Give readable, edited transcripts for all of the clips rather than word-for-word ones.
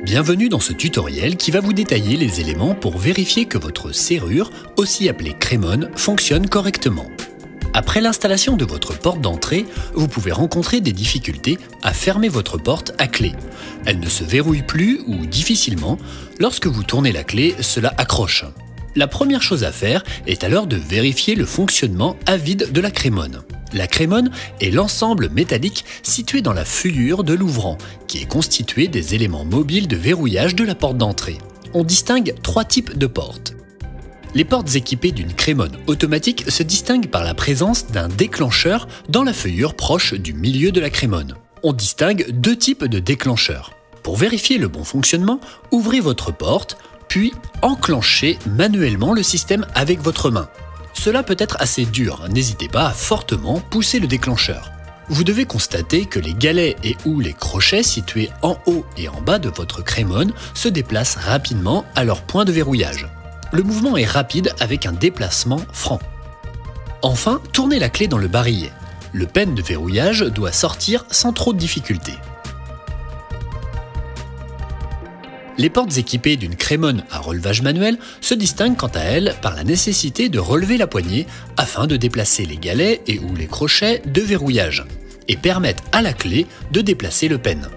Bienvenue dans ce tutoriel qui va vous détailler les éléments pour vérifier que votre serrure, aussi appelée crémone, fonctionne correctement. Après l'installation de votre porte d'entrée, vous pouvez rencontrer des difficultés à fermer votre porte à clé. Elle ne se verrouille plus ou difficilement. Lorsque vous tournez la clé, cela accroche. La première chose à faire est alors de vérifier le fonctionnement à vide de la crémone. La crémone est l'ensemble métallique situé dans la feuillure de l'ouvrant, qui est constitué des éléments mobiles de verrouillage de la porte d'entrée. On distingue trois types de portes. Les portes équipées d'une crémone automatique se distinguent par la présence d'un déclencheur dans la feuillure proche du milieu de la crémone. On distingue deux types de déclencheurs. Pour vérifier le bon fonctionnement, ouvrez votre porte, puis enclenchez manuellement le système avec votre main. Cela peut être assez dur, n'hésitez pas à fortement pousser le déclencheur. Vous devez constater que les galets et ou les crochets situés en haut et en bas de votre crémone se déplacent rapidement à leur point de verrouillage. Le mouvement est rapide avec un déplacement franc. Enfin, tournez la clé dans le barillet. Le pen de verrouillage doit sortir sans trop de difficulté. Les portes équipées d'une crémone à relevage manuel se distinguent quant à elles par la nécessité de relever la poignée afin de déplacer les galets et ou les crochets de verrouillage et permettent à la clé de déplacer le pen.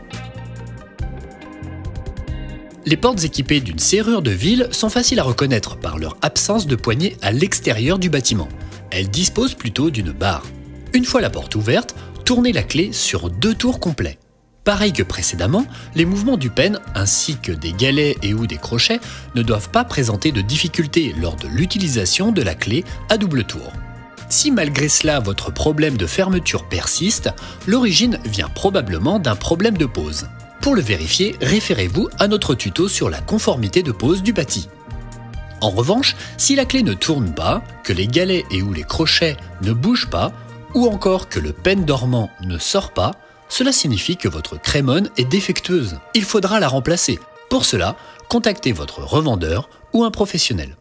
Les portes équipées d'une serrure de ville sont faciles à reconnaître par leur absence de poignée à l'extérieur du bâtiment. Elles disposent plutôt d'une barre. Une fois la porte ouverte, tournez la clé sur 2 tours complets. Pareil que précédemment, les mouvements du pen ainsi que des galets et ou des crochets ne doivent pas présenter de difficultés lors de l'utilisation de la clé à double tour. Si malgré cela votre problème de fermeture persiste, l'origine vient probablement d'un problème de pose. Pour le vérifier, référez-vous à notre tuto sur la conformité de pose du bâti. En revanche, si la clé ne tourne pas, que les galets et ou les crochets ne bougent pas, ou encore que le pen dormant ne sort pas, cela signifie que votre crémone est défectueuse. Il faudra la remplacer. Pour cela, contactez votre revendeur ou un professionnel.